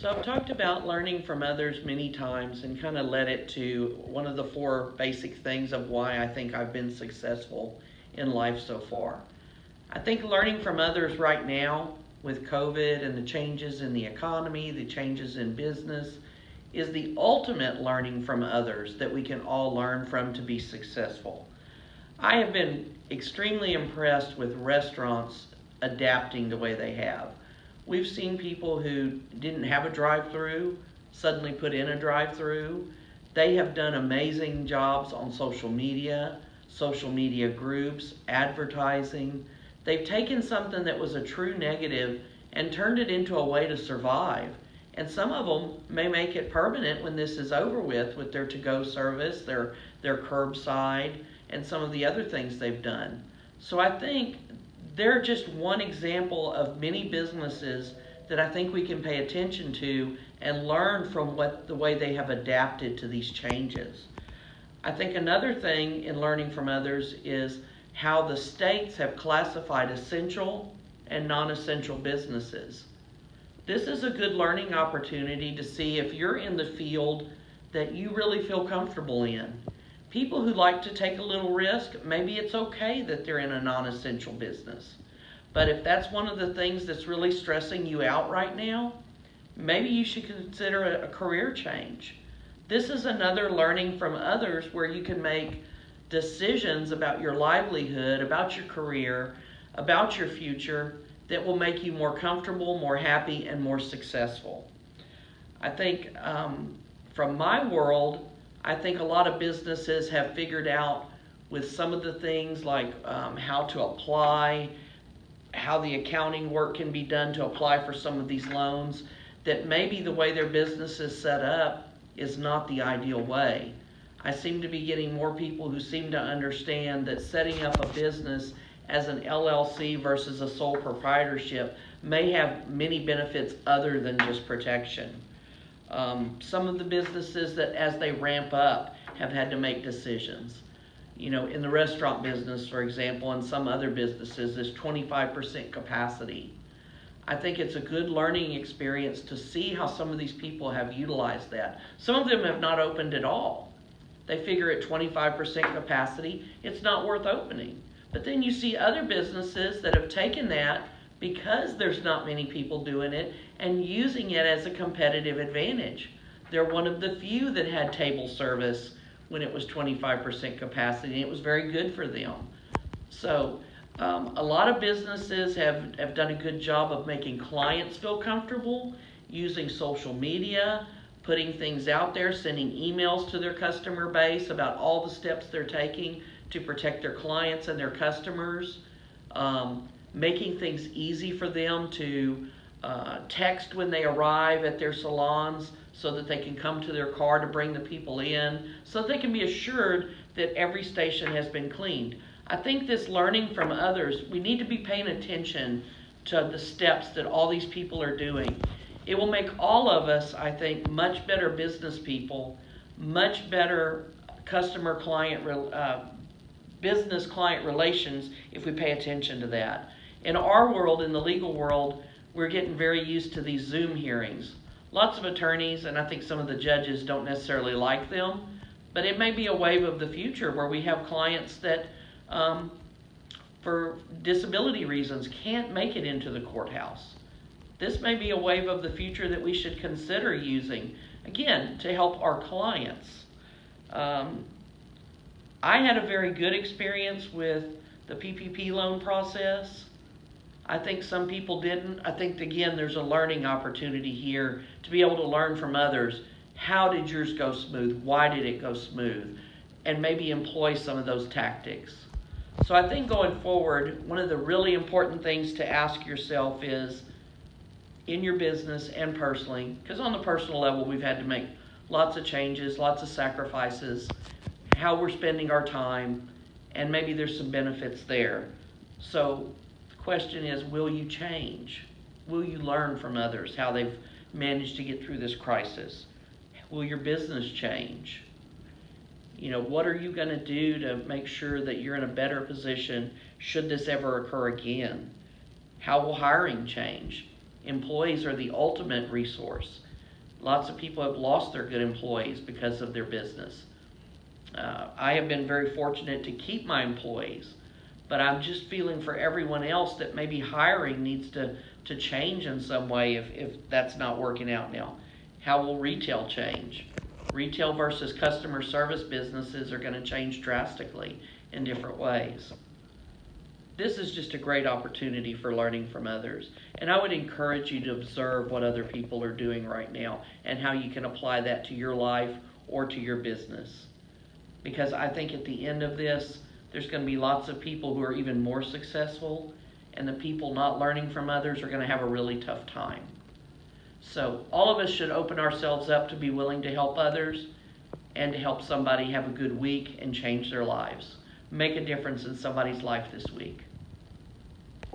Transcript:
So I've talked about learning from others many times and kind of led it to one of the four basic things of why I think I've been successful in life so far. I think learning from others right now with COVID and the changes in the economy, the changes in business, is the ultimate learning from others that we can all learn from to be successful. I have been extremely impressed with restaurants adapting the way they have. We've seen people who didn't have a drive-through suddenly put in a drive-through. They have done amazing jobs on social media groups, advertising. They've taken something that was a true negative and turned it into a way to survive. And some of them may make it permanent when this is over with their to-go service, their curbside, and some of the other things they've done. So I think they're just one example of many businesses that I think we can pay attention to and learn from the way they have adapted to these changes. I think another thing in learning from others is how the states have classified essential and non-essential businesses. This is a good learning opportunity to see if you're in the field that you really feel comfortable in. People who like to take a little risk, maybe it's okay that they're in a non-essential business. But if that's one of the things that's really stressing you out right now, maybe you should consider a career change. This is another learning from others where you can make decisions about your livelihood, about your career, about your future that will make you more comfortable, more happy, and more successful. I think from my world, I think a lot of businesses have figured out with some of the things like how to apply, how the accounting work can be done to apply for some of these loans, that maybe the way their business is set up is not the ideal way. I seem to be getting more people who seem to understand that setting up a business as an LLC versus a sole proprietorship may have many benefits other than just protection. Some of the businesses that as they ramp up have had to make decisions. You know, in the restaurant business, for example, and some other businesses, there's 25% capacity. I think it's a good learning experience to see how some of these people have utilized that. Some of them have not opened at all. They figure at 25% capacity, it's not worth opening. But then you see other businesses that have taken that because there's not many people doing it and using it as a competitive advantage. They're one of the few that had table service when it was 25% capacity, and it was very good for them. So a lot of businesses have done a good job of making clients feel comfortable, using social media, putting things out there, sending emails to their customer base about all the steps they're taking to protect their clients and their customers, making things easy for them to text when they arrive at their salons so that they can come to their car to bring the people in, so that they can be assured that every station has been cleaned. I think this learning from others, we need to be paying attention to the steps that all these people are doing. It will make all of us, I think, much better business people, much better business client relations if we pay attention to that. In our world, in the legal world, we're getting very used to these Zoom hearings. Lots of attorneys, and I think some of the judges don't necessarily like them, but it may be a wave of the future where we have clients that, for disability reasons, can't make it into the courthouse. This may be a wave of the future that we should consider using, again, to help our clients. I had a very good experience with the PPP loan process. I think some people didn't. I think, again, there's a learning opportunity here to be able to learn from others. How did yours go smooth? Why did it go smooth? And maybe employ some of those tactics. So I think going forward, one of the really important things to ask yourself is, in your business and personally, because on the personal level, we've had to make lots of changes, lots of sacrifices, how we're spending our time, and maybe there's some benefits there. So the question is, will you change? Will you learn from others, how they've managed to get through this crisis? Will your business change? You know, what are you going to do to make sure that you're in a better position should this ever occur again? How will hiring change? Employees are the ultimate resource. Lots of people have lost their good employees because of their business. I have been very fortunate to keep my employees, but I'm just feeling for everyone else that maybe hiring needs to change in some way if that's not working out now. How will retail change? Retail versus customer service businesses are going to change drastically in different ways. This is just a great opportunity for learning from others. And I would encourage you to observe what other people are doing right now and how you can apply that to your life or to your business. Because I think at the end of this, there's going to be lots of people who are even more successful, and the people not learning from others are going to have a really tough time. So all of us should open ourselves up to be willing to help others and to help somebody have a good week and change their lives. Make a difference in somebody's life this week.